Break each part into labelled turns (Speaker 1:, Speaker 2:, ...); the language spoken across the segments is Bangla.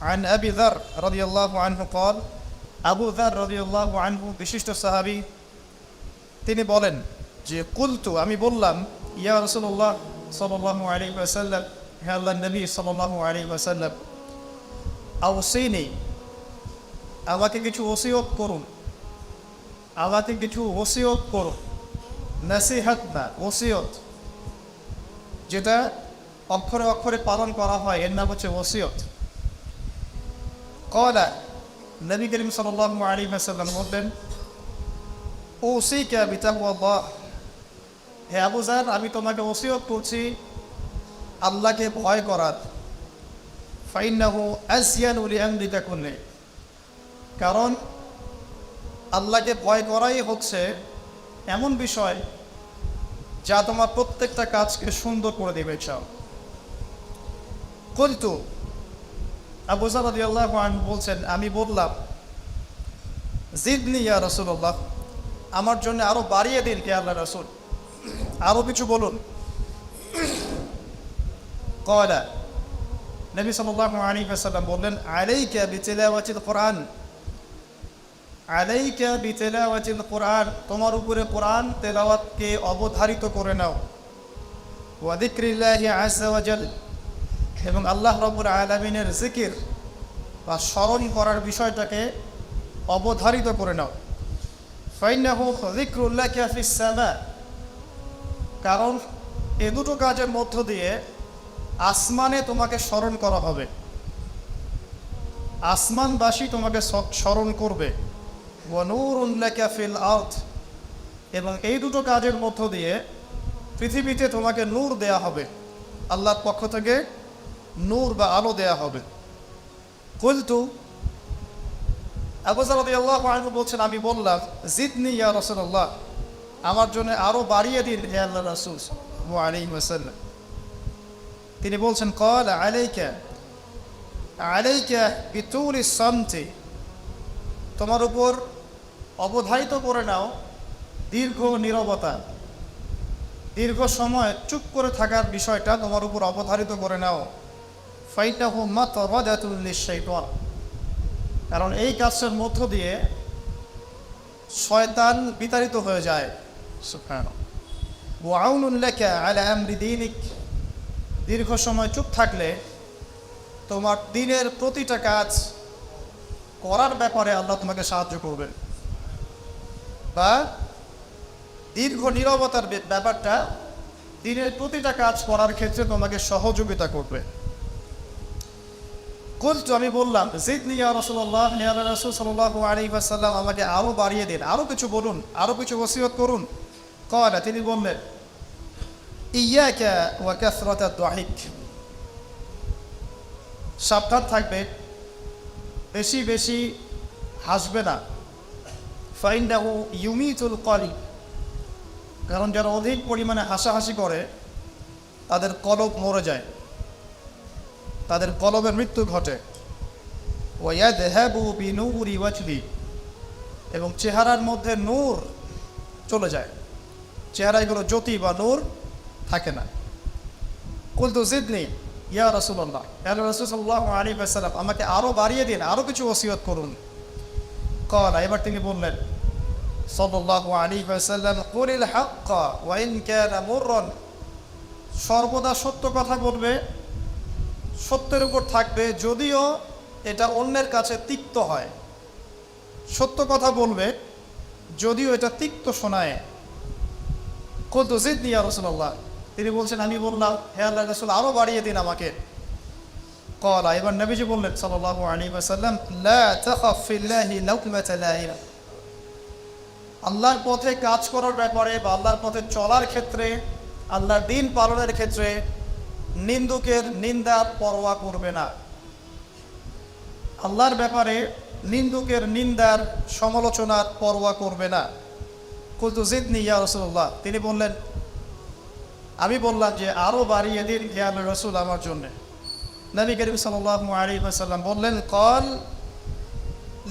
Speaker 1: عن أبي ذر رضي الله عنه قال আবু যার রাদিয়াল্লাহু আনহু বিশিষ্ট সাহাবী তিনি বলেন যে কুলতু আমি বললাম ইয়া রাসূলুল্লাহ সাল্লাল্লাহু আলাইহি ওয়াসাল্লাম হে আল্লাহর নবী সাল্লাল্লাহু আলাইহি ওয়াসাল্লাম আওসিনি আমাকে কিছু ওসিয়ত করুন আমাকে কিছু ওসিয়ত করুন নসিহত না ওসিয়ত যেটা অক্ষরে অক্ষরে পালন করা হয় এর নাম হচ্ছে ওসিয়ত ক্বালা নবী করিম সাল্লাল্লাহু আলাইহি ওয়াসাল্লাম বললেন ওসিকা বিতাকওয়াল্লাহ হে আবু যার আমি তোমাকে ওসিয়ত করছি আল্লাহকে ভয় করার ফাইন্নাহু আসয়ানু লিআমরিকা কুল্লি কারণ আল্লাহকে ভয় করাই হচ্ছে এমন বিষয় যা তোমার প্রত্যেকটা কাজকে সুন্দর করে দেবে চাও কুলতু আবু যার রাদিয়াল্লাহু আনহু বলছেন আমি বললাম জিদনি ইয়া রাসূলুল্লাহ আমার জন্য আরো বাড়িয়ে দিন হে আল্লাহর রাসূল আরো কিছু বলুন ক্বালা নবী সাল্লাল্লাহু আলাইহি ওয়াসাল্লাম বললেন আলাইকা বিতিলাওয়াতিল কুরআন আলাইকা বিতিলাওয়াতিল কুরআন তোমার উপরে কোরআন তেলাওয়াতকে অবধারিত করে নাও ওয়া যিকরিল্লাহি আযজা ওয়া জাল এবং আল্লাহ রাব্বুল আলামিনের জিকির বা স্মরণ করার বিষয়টাকে অবধারিত করে নাও ফাইন্নাহু যিকরুল্লাহি ফিস সামা কারণ এই দুটো কাজের মধ্য দিয়ে আসমানে তোমাকে স্মরণ করা হবে আসমানবাসী তোমাকে স্মরণ করবে ওয়া নূরুন লাকা ফিল আরদ এবং এই দুটো কাজের মধ্য দিয়ে পৃথিবীতে তোমাকে নূর দেয়া হবে আল্লাহর পক্ষ থেকে নূর বা আলো দেয়া হবে কুলতু আবু যার রাদিয়াল্লাহু আনহু বলছেন আমি বললাম জিদনি ইয়া রাসূলুল্লাহ আমার জন্য আরো বাড়িয়ে দিন হে আল্লাহর রাসূল সাল্লাল্লাহু আলাইহি ওয়াসাল্লাম তিনি বলছেন ক্বালা আলাইকা বিতুলিস সামতি তোমার উপর অবধারিত করে নাও দীর্ঘ নীরবতা দীর্ঘ সময় চুপ করে থাকার বিষয়টা তোমার উপর অবধারিত করে নাও ফাইনাহু মাতরাদাতুল লিশ-শাইতান কারণ এই কাজের মধ্য দিয়ে শয়তান বিতাড়িত হয়ে যায় সুবহানাল্লাহ ওয়া আউনুন লাকা আলা আমরি দীনিক দীর্ঘ সময় চুপ থাকলে তোমার দিনের প্রতিটা কাজ করার ব্যাপারে আল্লাহ তোমাকে সাহায্য করবেন বা দীর্ঘ নীরবতার ব্যাপারটা দিনের প্রতিটা কাজ করার ক্ষেত্রে তোমাকে সহযোগিতা করবে কুলতু আমি বললাম জিদনি ইয়া রাসূলুল্লাহ ইয়া রাসূল সাল্লাল্লাহু আলাইহি ওয়াসাল্লাম আমাকে আরো বাড়িয়ে দিন আরো কিছু বলুন আরো কিছু ওসিয়ত করুন ক্বালা তিনি বললেন ইয়াকা ওয়া কাসরাতাদ দুহিক সাবধান থাকবে বেশি বেশি হাসবে না ফাইন্নাহু ইউমিতুল কলিব কারণ যারা অধিক পরিমাণে হাসাহাসি করে তাদের কলব মরে যায় তাদের কলবের মৃত্যু ঘটে ওয়া ইয়াযহাবু বিনূরি ওয়াজহি এবং চেহারার মধ্যে নূর চলে যায় চেহারায় কোনো জ্যোতি বা নূর থাকে না কুলতু জিদনি ইয়া রাসূলুল্লাহ ইয়া রাসূল সাল্লাল্লাহু আলাইহি ওয়াসাল্লাম আমাকে আরো বাড়িয়ে দিন আরো কিছু ওসিয়ত করুন ক্বালা এবার তিনি বললেন সাল্লাল্লাহু আলাইহি ওয়াসাল্লাম কুলিল হাক্কা ওয়া ইন কানা মুররান সর্বদা সত্য কথা বলবে সত্যের উপর থাকবে যদিও এটা অন্যের কাছে তিক্ত হয় সত্য কথা বলবে যদিও এটা তিক্ত শোনায় কুলতু জিদনি ইয়া রাসূলুল্লাহ তিনি বলছেন আমি বললাম হে আল্লাহর রাসূল আরো বাড়িয়ে দিন আমাকে ক্বালা এবার নবীজি বললেন সাল্লাল্লাহু আলাইহি ওয়াসাল্লাম লা তাখাফ ফিল্লাহি লাউমাতা লাইম আল্লাহর পথে কাজ করার ব্যাপারে বা আল্লাহর পথে চলার ক্ষেত্রে আল্লাহর দ্বীন পালনের ক্ষেত্রে নিন্দুকের নিন্দার পরোয়া করবে না আল্লাহর ব্যাপারে নিন্দুকের নিন্দার সমালোচনার পরোয়া করবে না কুলতু জিদনি ইয়া রাসূলুল্লাহ তিনি বললেন আমি বললাম যে আরো বাড়িয়ে দিন হে আল্লাহর রাসূল আমার জন্য নবী করিম সাল্লাল্লাহু আলাইহি ওয়াসাল্লাম বললেন ক্বাল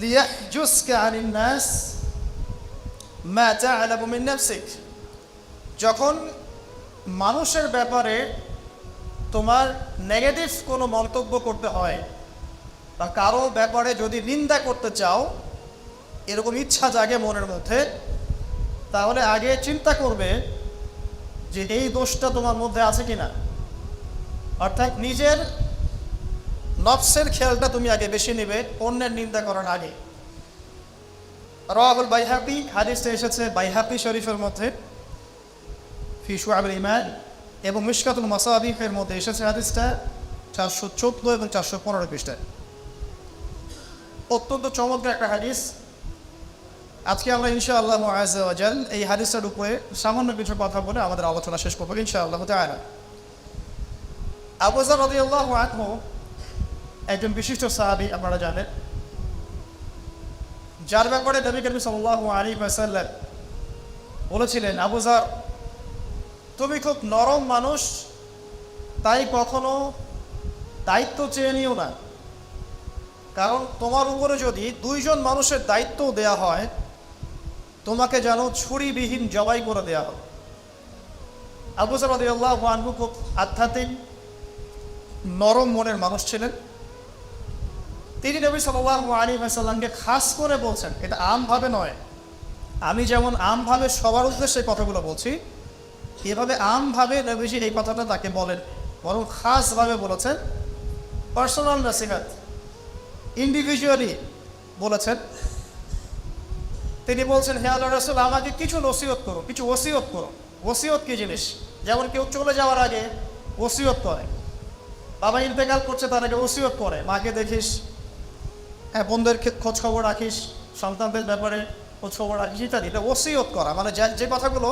Speaker 1: লিয়াহজুসকা আনিন নাস মা তা'লামু মিন নাফসিক যখন মানুষের ব্যাপারে তোমার নেগেটিভ কোনো মন্তব্য করতে হয় বা কারো ব্যাপারে যদি নিন্দা করতে চাও, এরকম ইচ্ছা জাগে মনের মধ্যে, তাহলে আগে চিন্তা করবে যে এই দোষটা তোমার মধ্যে আছে কিনা। অর্থাৎ নিজের নফসের খেয়ালটা তুমি আগে বেশি নেবে অন্যের নিন্দা করার আগে। রাওয়াহুল বাইহাকি, হাদিসটা এসেছে বাইহাকি শরীফের মধ্যে ফি শুআবুল ঈমান, এবং মিশকাতুল মাসাবিহের মধ্যে এসেছে হাদিসটা 414 এবং 415 পৃষ্ঠায়। অত্যন্ত চমৎকার একটা হাদিস। আজকে আমরা ইনশাআল্লাহ আযজা ওয়া জাল এই হাদিসের উপরে সামান্য কিছু কথা বলে আমাদের আলোচনা শেষ করব ইনশাআল্লাহ তাআলা। আবু যর রাদিয়াল্লাহু আনহু একজন বিশিষ্ট সাহাবী, আপনারা জানেন, যার ব্যাপারে নবী করিম সাল্লাল্লাহু আলাইহি ওয়াসাল্লাম বলেছিলেন, আবু যর, তুমি খুব নরম মানুষ, তাই কখনো দায়িত্ব চেয়ে নিও না, কারণ তোমার উপরে যদি 2 জন মানুষের দায়িত্ব দেয়া হয়, তোমাকে যেন ছুরিবিহীন জবাই করে দেয়া হবে। আবু যর রাদিয়াল্লাহু আনহু খুব আধ্যাত্মিক নরম মনের মানুষ ছিলেন। তিনি নবী সাল্লাল্লাহু আলাইহি ওয়াসাল্লামকে খাস করে বলছেন, এটা আমভাবে নয়, আমি যেমন আমভাবে সবার উদ্দেশ্যে কথাগুলো বলছি, এভাবে আমভাবে নবীজি এই কথাটা তাকে বলেন, বরং খাসভাবে বলেছেন, পার্সোনাল নসিহত, ইন্ডিভিজুয়ালি বলেছেন। তিনি বলছেন, হে আল্লাহর রাসূল, আমাকে কিছু নসিহত করো, কিছু ওসিয়ত করো। ওসিয়ত কি জিনিস? যেমন কেউ চলে যাওয়ার আগে ওসিয়ত করে, বাবা ইন্তেকাল করছে তার আগে ওসিয়ত করে, মাকে দেখিস, হ্যাঁ বোনদের খোঁজ খবর রাখিস, সন্তানদের ব্যাপারে খোঁজ খবর রাখিস ইত্যাদি। এটা ওসিয়ত করা, মানে যে কথাগুলো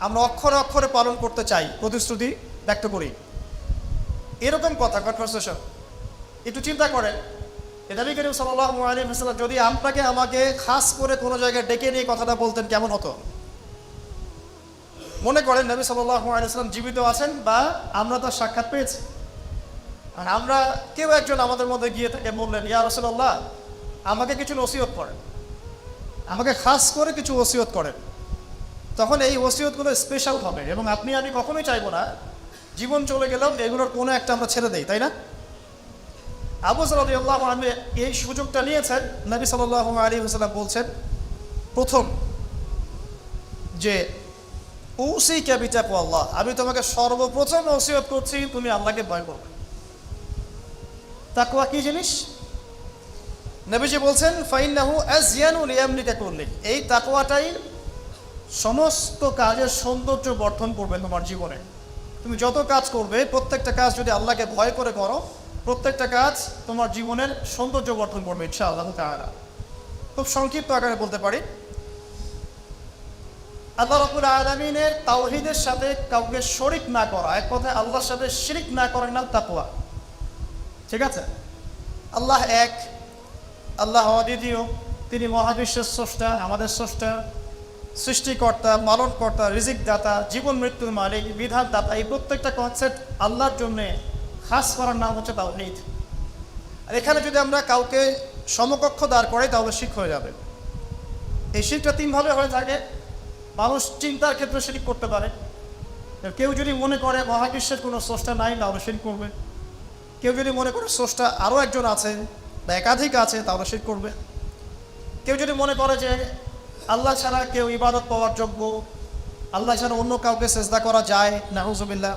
Speaker 1: আমরা অক্ষরে অক্ষরে পালন করতে চাই, প্রতিশ্রুতি ব্যক্ত করি, এরকম কথা, কনভারসেশন। একটু চিন্তা করেন, নবী করিম সাল্লাল্লাহু আলাইহি ওয়াসাল্লাম যদি আপনাকে আমাকে খাস করে কোনো জায়গায় ডেকে নিয়ে কথাটা বলতেন, কেমন হতো? মনে করেন নবী সাল্লাল্লাহু আলাইহি ওয়াসাল্লাম জীবিত আছেন বা আমরা তার সাক্ষাৎ পেয়েছি, আর আমরা কেউ একজন আমাদের মধ্যে গিয়ে তাকে বললেন, ইয়া রাসূলুল্লাহ, আমাকে কিছু ওসিয়ত করেন, আমাকে খাস করে কিছু ওসিয়ত করেন। তখন এই ওসিয়তগুলো স্পেশাল হবে, এবং আপনি আমি কখনোই চাইবো না জীবন চলে গেলাম এগুলোর কোনো একটা আমরা ছেড়ে দেই, তাই না? আবু যর রাদিয়াল্লাহু আনহু এই সুযোগটা নিয়েছেন। নবী সাল্লাল্লাহু আলাইহি ওয়াসাল্লাম বলছেন, প্রথম যে উসিকা বিতাকওয়াল্লাহ, আমি তোমাকে সর্বপ্রথম ওসিয়ত করছি তুমি আল্লাহকে ভয় করবে। তাকওয়া কি জিনিস? নবীজি বলছেন, ফাইন্নাহু আযয়ানু লিয়ামলিকা কুল্লি, এই তাকওয়াটাই সমস্ত কাজের সৌন্দর্য বর্ধন করবে তোমার জীবনে। তুমি যত কাজ করবে, প্রত্যেকটা কাজ যদি আল্লাহকে ভয় করে করো, প্রত্যেকটা কাজ তোমার জীবনের সৌন্দর্য বর্ধন করবে ইনশাআল্লাহ তাআলা। খুব সংক্ষিপ্ত আকারে বলতে পারি, আল্লাহ রাব্বুল আলামিনের তাওহীদের সাথে কাউকে শরীক না করা, এক কথায় আল্লাহর সাথে শিরক না করার নাম তাকওয়া। ঠিক আছে? আল্লাহ এক, আল্লাহ অদ্বিতীয়, তিনি মহাবিশ্বের স্রষ্টা, আমাদের স্রষ্টা, সৃষ্টিকর্তা, পালনকর্তা, রিজিক দাতা, জীবন মৃত্যুর মালিক, বিধান দাতা। এই প্রত্যেকটা কনসেপ্ট আল্লাহর জন্যে খাস করার নাম হচ্ছে তাওহীদ। আর এখানে যদি আমরা কাউকে সমকক্ষ দাঁড় করাই, তাহলে শিরক হয়ে যাবে। এই শিরকটা 3 ভাবে হয়ে থাকে। মানুষ চিন্তার ক্ষেত্রে শিরক করতে পারে। কেউ যদি মনে করে মহাবিশ্বের কোনো স্রষ্টা নাই, তাহলে শিরক করবে। কেউ যদি মনে করে স্রষ্টা আরও একজন আছে বা একাধিক আছে, তাহলে শিরক করবে। কেউ যদি মনে করে যে আল্লাহ ছাড়া কেউ ইবাদত পাওয়ার যোগ্য, আল্লাহ ছাড়া অন্য কাউকে সেজদা করা যায়, নাউজুবিল্লাহ,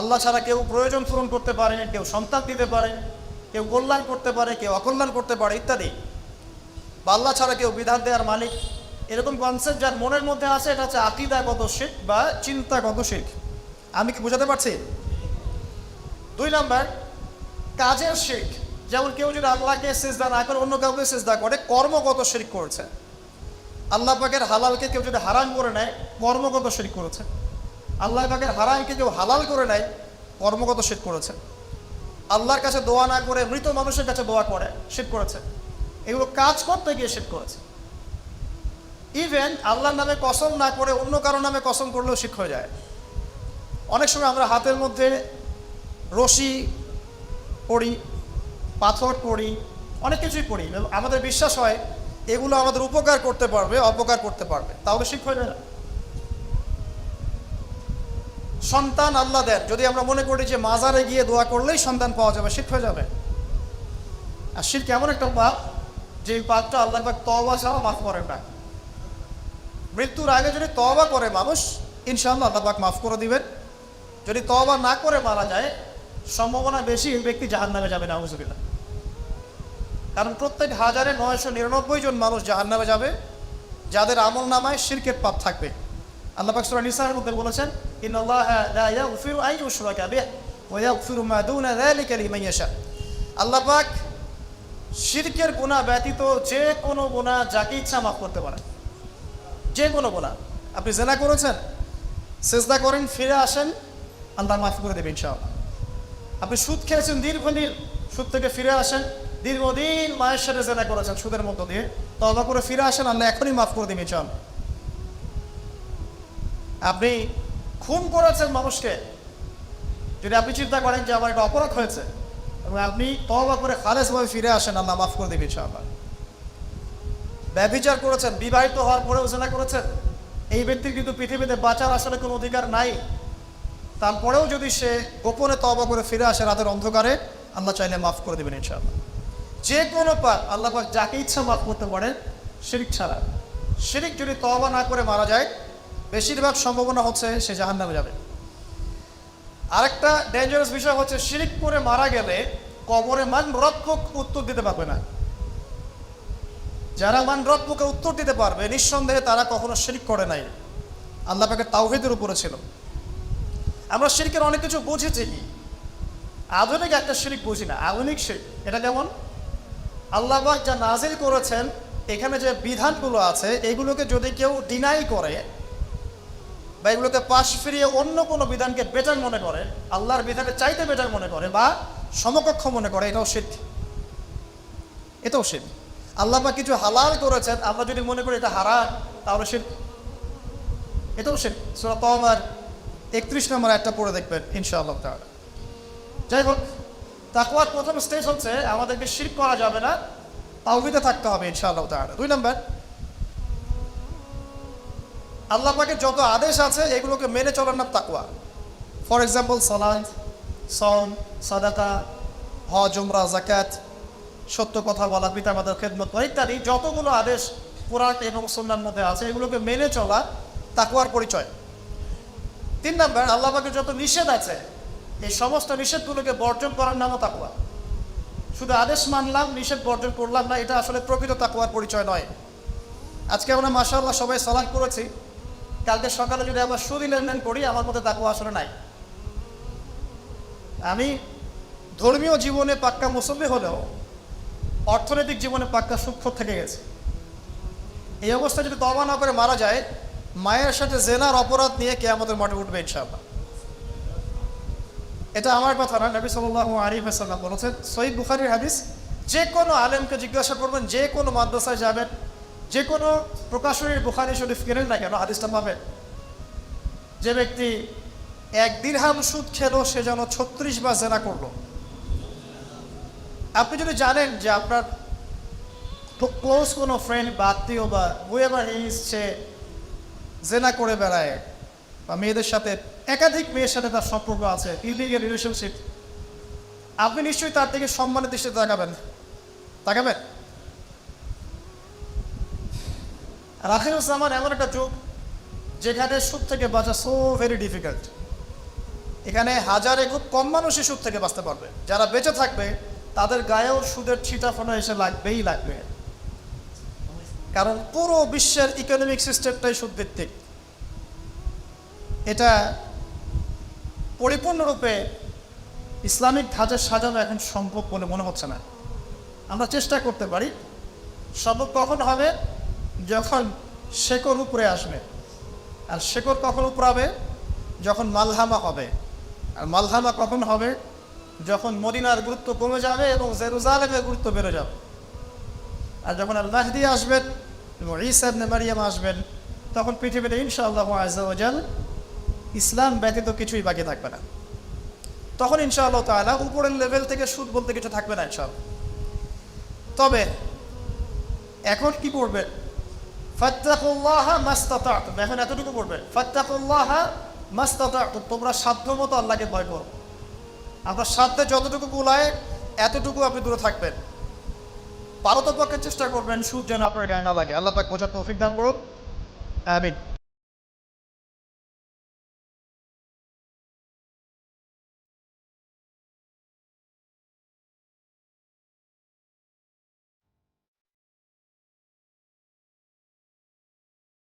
Speaker 1: আল্লাহ ছাড়া কেউ প্রয়োজন পূরণ করতে পারে, কেউ সন্তান দিতে পারে, কেউ কল্যাণ করতে পারে, কেউ অকল্যাণ করতে পারে ইত্যাদি, বা আল্লাহ ছাড়া কেউ বিধান দেওয়ার মালিক, এরকম কনসেপ্ট যার মনের মধ্যে আছে, এটা হচ্ছে আকীদাগত শিরক বা চিন্তাগত শিরক। আমি কি বোঝাতে পারছি? 2 নাম্বার, কাজের শিরক। যেমন কেউ যদি আল্লাহকে সিজদা না করে অন্য কাউকে সিজদা করে, কর্মগত শিরক করেছে। আল্লাহ পাকের হালালকে কেউ যদি হারাম করে নেয়, কর্মগত শিরক করেছে। আল্লাহ পাকের হারামকে কেউ হালাল করে নেয়, কর্মগত শিরক করেছে। আল্লাহর কাছে দোয়া না করে মৃত মানুষের কাছে দোয়া করে, শিরক করেছে। এগুলো কাজ করতে গিয়ে শিরক করেছে। ইভেন আল্লাহর নামে কসম না করে অন্য কারো নামে কসম করলেও শিরক হয়ে যায়। অনেক সময় আমরা হাতের মধ্যে রশি পড়ি, পাথর পড়ি, অনেক কিছুই পড়ি, আমাদের বিশ্বাস হয় এগুলো আমাদের উপকার করতে পারবে, অপকার করতে পারবে, তাহলে শিরক হয়ে যায় না? সন্তান আল্লাহ দেন, যদি আমরা মনে করি যে মাজারে গিয়ে দোয়া করলেই সন্তান পাওয়া যাবে, শিরক হয়ে যাবে। আর শিরক এমন একটা পাপ যে পাপটা আল্লাহ পাক তওবা ছাড়া মাফ করেন না। মৃত্যুর আগে যদি তওবা করে মানুষ, ইনশাআল্লাহ আল্লাহ পাক মাফ করে দিবেন। যদি তওবা না করে মারা যায়, সম্ভাবনা বেশি এই ব্যক্তি জাহান্নামে যাবে, নাউযুবিল্লাহ। কারণ প্রত্যেক 1999 জন মানুষ জাহান্নামে যাবে যাদের আমল নামায় শিরকের পাপ থাকবে। আল্লাহ পাক সূরা নিসার মধ্যে বলেছেন, ইন্নাল্লাহা লা ইয়াগফিরু আন ইউশরাকা বিহি ওয়া ইয়াগফিরু মা দুনা যালিকা লিমান ইয়াশা। আল্লাহ পাক শিরকের গুনাহ ব্যতীত যে কোনো গুনাহ যাকে ইচ্ছা মাফ করতে পারেন। যে কোনো গুনাহ, আপনি জিনা করেছেন, সিজদা করেন, ফিরে আসেন, আল্লাহ মাফ করে দেবেন ইনশাআল্লাহ। আপনি সুদ খেয়েছেন দীর্ঘদিন, সুদ থেকে ফিরে আসেন, দীর্ঘদিন মায়ের সাথে জিনা করেছেন সুদের মধ্য দিয়ে, তওবা করে ফিরে আসেন, আল্লাহ এখনই মাফ করে দেবেন ইনশাআল্লাহ। আপনি খুন করেছেন মানুষকে, যদি আপনি চিন্তা করেন যে আমার একটা অপরাধ হয়েছে এবং আপনি তওবা করে খালেসভাবে ফিরে আসেন, আল্লাহ মাফ করে দেবেন ইনশাআল্লাহ। ব্যভিচার করেছেন, বিবাহিত হওয়ার পরেও জিনা করেছেন, এই ব্যক্তির কিন্তু পৃথিবীতে বাঁচার আসলে কোনো অধিকার নাই। তারপরেও যদি সে গোপনে তওবা করে ফিরে আসে রাতের অন্ধকারে, আল্লাহ চাইলে মাফ করে দেবেন ইনশাআল্লাহ। যে কোনো পাপ আল্লাহ পাক যাকে ইচ্ছা মাফ করতে পারেন, শিরক ছাড়া। শিরক যদি তওবা না করে মারা যায়, বেশিরভাগ সম্ভাবনা হচ্ছে সে জাহান্নামে যাবে। আরেকটা ডেঞ্জারাস বিষয় হচ্ছে, শিরক করে মারা গেলে কবরে রব্বুক উত্তর দিতে পারবে না। যারা রব্বুকে উত্তর দিতে পারবে, নিঃসন্দেহে তারা কখনো শিরক করে নাই, আল্লাহ পাকের তাওহীদের উপরে ছিল। আমরা শিরকের অনেক কিছু বুঝেছি, কি আধুনিক একটা শিরক বুঝি না। আধুনিক শিরক এটা যেমন আল্লাহ পাক যা নাজিল করেছেন, এখানে যে বিধানগুলো আছে এগুলোকে যদি কেউ ডিনাই করে বা এগুলোকে পাশ ফিরিয়ে অন্য কোনো বিধানকে বেটার মনে করে, আল্লাহর বিধানকে চাইতে বেটার মনে করে বা সমকক্ষ মনে করে, এটাও শিরক। এটাও শিরক। আল্লাহ পাক কিছু হালাল করেছেন, আমরা যদি মনে করি এটা হারাম, তাহলে শিরক, এটাও শিরক। সূরা তাওবার 31 নম্বর আয়াতটা পড়ে দেখবেন ইনশাআল্লাহ তাআলা। যাই হোক, তাকওয়ার প্রথম স্টেজ হচ্ছে আমাদেরকে শিরক করা যাবে না, তাওহীদে থাকতে হবে ইনশাআল্লাহ তাআলা। 2 নম্বর, আল্লাহ পাকের যত আদেশ আছে এগুলোকে মেনে চলার নাম তাকওয়া। ফর এক্সাম্পল সালাত, সাওম, সাদাকা, হজ, উমরা, যাকাত, সত্য কথা বলা, পিতামাতার খেদমত করা ইত্যাদি যতগুলো আদেশ কোরআন এবং সুন্নাহর মধ্যে আছে, এগুলোকে মেনে চলা তাকওয়ার পরিচয়। 3 নম্বর, আল্লাহ পাকের যত নিষেধ আছে এই সমস্ত নিষেধগুলোকে বর্জন করার নামও তাকওয়া। শুধু আদেশ মানলাম, নিষেধ বর্জন করলাম না, এটা আসলে প্রকৃত তাকওয়ার পরিচয় নয়। আজকে আমরা মাশাআল্লাহ সবাই সালাত করেছি, কালকে সকালে যদি আবার সুদি লেনদেন করি, আমার মধ্যে তাকওয়া আসলে নাই। আমি ধর্মীয় জীবনে পাক্কা মুসল্লি হলেও অর্থনৈতিক জীবনে পাক্কা সূক্ষ্ম থেকে গেছে। এই অবস্থায় যদি তওবা না করে মারা যায়, মায়ের সাথে জেনার অপরাধ নিয়ে কিয়ামতের মাঠে উঠবে ইনশাআল্লাহ। এটা আমার কথা না, নবী সাল্লাল্লাহু আলাইহি ওয়াসাল্লাম বলেছেন, সহিহ বুখারীর হাদিস। যে কোনো আলেমকে জিজ্ঞাসা করবেন, যে কোনো মাদ্রাসায় যাবেন, যে কোনো প্রকাশনীর বুখারী শরীফ কেনেন না কেন, হাদিসটা পাবেন, যে ব্যক্তি 1 দিরহাম সুদ খেলো সে যেন 36 বার জেনা করলো। আপনি যদি জানেন যে আপনার ক্লোজ কোনো ফ্রেন্ড বা আত্মীয় বা হুয়েভার ইজ সে জেনা করে বেড়ায় বা মেয়েদের সাথে, একাধিক মেয়ের সাথে তার সম্পর্ক আছে, ইলিগাল রিলেশনশিপ, আপনি নিশ্চয়ই তার থেকে সম্মানের দৃষ্টিতে তাকাবেন। আর আখিরুজ্জামান এমন একটা যুগ যেখানে সুদ থেকে বাঁচা সো ভেরি ডিফিকাল্ট। এখানে হাজারে খুব কম মানুষই সুদ থেকে বাঁচতে পারবে। যারা বেঁচে থাকবে তাদের গায়েও সুদের ছিটাফোনা এসে লাগবে, কারণ পুরো বিশ্বের ইকোনমিক সিস্টেমটাই সুদভিত্তিক। এটা পরিপূর্ণরূপে ইসলামিক ধাঁচে সাজানো এখন সম্ভব বলে মনে হচ্ছে না। আমরা চেষ্টা করতে পারি, সম্ভব কখন হবে, যখন শেকড় উপরে আসবে। আর শেকড় কখন উপরাবে, যখন মালহামা হবে। আর মালহামা কখন হবে, যখন মদিনার গুরুত্ব কমে যাবে এবং জেরুজালেমের গুরুত্ব বেড়ে যাবে। আর যখন আল মাহদি আসবেন এবং ঈসা ইবনে মারইয়াম আসবেন, তখন পৃথিবীতে ইনশাআল্লাহু আযজা ওয়া জাল ইসলাম ব্যতীত কিছুই বাকি থাকবে না। তখন ইনশাআল্লাহ তাআলা উপরের লেভেল থেকে সুদ বলতে কিছু থাকবে না ইনশাআল্লাহ। তবে এখন কি করবে, ফাত্তাকুল্লাহা মাসতাতা'তুম, এখন এতটুকু করবে, ফাত্তাকুল্লাহা মাসতাতা'তুম, তোমরা সাধ্যমতো আল্লাহকে ভয় করো। আপনার সাধ্যে যতটুকু কুলায় এতটুকু আপনি দূরে থাকবেন। পারতপক্ষে চেষ্টা করবেন সুদ যেন আপনার গায়ে না লাগে। আল্লাহ পাক বোঝার তৌফিক দান করুন। আমিন।